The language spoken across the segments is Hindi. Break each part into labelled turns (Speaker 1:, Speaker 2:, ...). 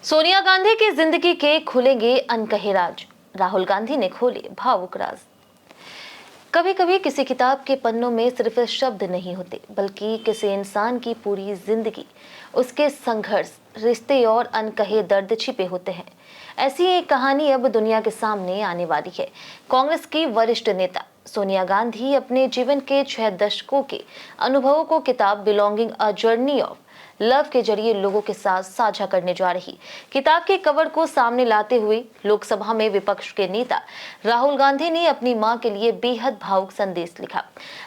Speaker 1: सोनिया गांधी की जिंदगी के खुलेंगे अनकहे राज। राहुल गांधी ने खोले भावुक राज। कभी कभी किसी किताब के पन्नों में सिर्फ शब्द नहीं होते, बल्कि किसी इंसान की पूरी जिंदगी, उसके संघर्ष, रिश्ते और अनकहे दर्द छिपे होते हैं। ऐसी एक कहानी अब दुनिया के सामने आने वाली है। कांग्रेस की वरिष्ठ नेता सोनिया गांधी अपने जीवन के 6 दशकों के अनुभवों को किताब belonging a journey of love के जरिए लोगों के साथ साझा करने जा रही। किताब के कवर को सामने लाते हुए लोकसभा में विपक्ष के नेता राहुल गांधी ने अपनी मां के लिए बेहद भावुक संदेश लिखा।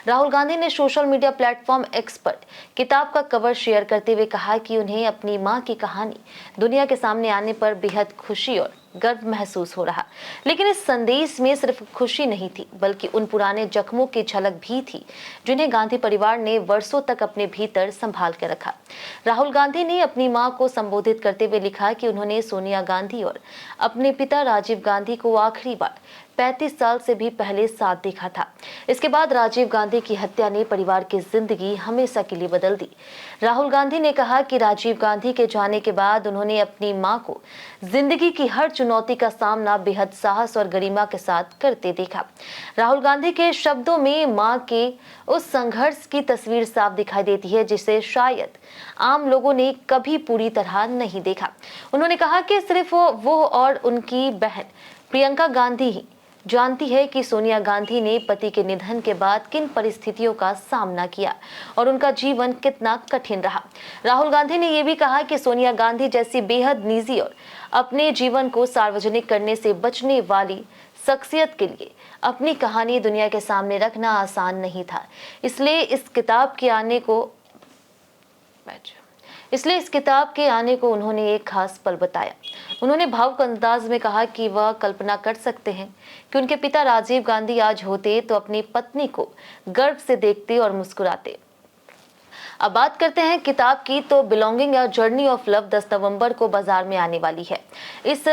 Speaker 1: राहुल गांधी ने सोशल मीडिया प्लेटफॉर्म एक्स पर किताब का कवर शेयर करते हुए कहा कि उन्हें अपनी मां की कहानी दुनिया के सामने आने पर बेहद खुशी और गर्व महसूस हो रहा। लेकिन इस संदेश में सिर्फ खुशी नहीं थी, बल्कि उन पुराने जख्मों की झलक भी थी जिन्हें गांधी परिवार ने वर्षों तक अपने भीतर संभाल कर रखा। राहुल गांधी ने अपनी मां को संबोधित करते हुए लिखा कि उन्होंने सोनिया गांधी और अपने पिता राजीव गांधी को आखिरी बार 35 साल से भी पहले साथ देखा था। इसके बाद राजीव गांधी की हत्या ने परिवार की जिंदगी हमेशा के लिए बदल दी। राहुल गांधी ने कहा कि राजीव गांधी के जाने के बाद उन्होंने अपनी मां को जिंदगी की हर चुनौती का सामना बेहद साहस और गरिमा के साथ करते देखा। राहुल गांधी के शब्दों में मां के उस संघर्ष की तस्वीर साफ दिखाई देती है जिसे शायद आम लोगों ने कभी पूरी तरह नहीं देखा। उन्होंने कहा कि सिर्फ वो और उनकी बहन प्रियंका गांधी ही जानती है कि सोनिया गांधी ने पति के निधन के बाद किन परिस्थितियों का सामना किया और उनका जीवन कितना कठिन रहा। राहुल गांधी ने यह भी कहा कि सोनिया गांधी जैसी बेहद निजी और अपने जीवन को सार्वजनिक करने से बचने वाली शख्सियत के लिए अपनी कहानी दुनिया के सामने रखना आसान नहीं था। इसलिए इस किताब के आने को उन्होंने एक खास पल बताया। उन्होंने भावुक अंदाज में कहा कि वह कल्पना कर सकते हैं कि उनके पिता राजीव गांधी आज होते तो अपनी पत्नी को गर्व से देखते और मुस्कुराते। अब बात करते हैं किताब की, तो belonging a journey of love 10 नवंबर को बाजार में आने वाली है। इस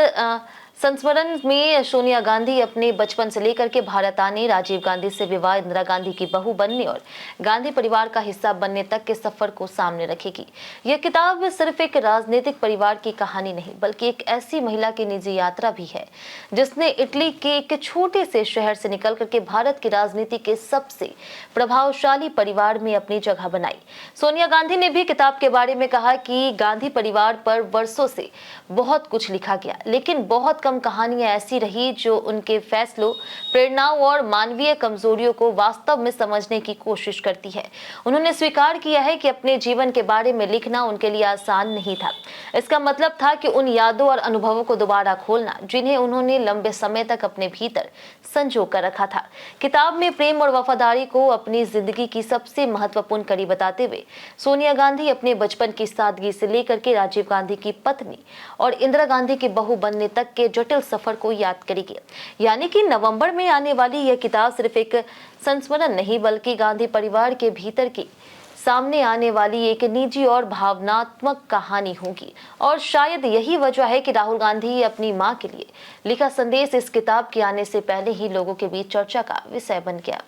Speaker 1: संस्मरण में सोनिया गांधी अपने बचपन से लेकर के भारत आने, राजीव गांधी से विवाह, इंदिरा गांधी की बहू बनने और गांधी परिवार का हिस्सा बनने तक के सफर को सामने रखेगी। यह किताब सिर्फ एक राजनीतिक परिवार की कहानी नहीं, बल्कि एक ऐसी महिला की निजी यात्रा भी है जिसने इटली के एक छोटे से शहर से निकल करके भारत की राजनीति के सबसे प्रभावशाली परिवार में अपनी जगह बनाई। सोनिया गांधी ने भी किताब के बारे में कहा कि गांधी परिवार पर वर्षों से बहुत कुछ लिखा गया, लेकिन बहुत कम कहानियां ऐसी रही जो उनके फैसलों, प्रेरणाओं और मानवीय कमजोरियों को वास्तव में समझने की कोशिश करती है। उन्होंने स्वीकार किया है कि अपने जीवन के बारे में लिखना उनके लिए आसान नहीं था। इसका मतलब था कि उन यादों और अनुभवों को दोबारा खोलना जिन्हें उन्होंने लंबे समय तक अपने भीतर संजो कर रखा था। किताब में प्रेम और वफादारी को अपनी जिंदगी की सबसे महत्वपूर्ण कड़ी बताते हुए सोनिया गांधी अपने बचपन की सादगी से लेकर के राजीव गांधी की पत्नी और इंदिरा गांधी की बहू बनने तक के जटिल सफर को याद करेगी। यानी कि नवंबर में आने वाली यह किताब सिर्फ एक संस्मरण नहीं, बल्कि गांधी परिवार के भीतर की सामने आने वाली एक निजी और भावनात्मक कहानी होगी। और शायद यही वजह है कि राहुल गांधी अपनी मां के लिए लिखा संदेश इस किताब के आने से पहले ही लोगों के बीच चर्चा का विषय बन गया।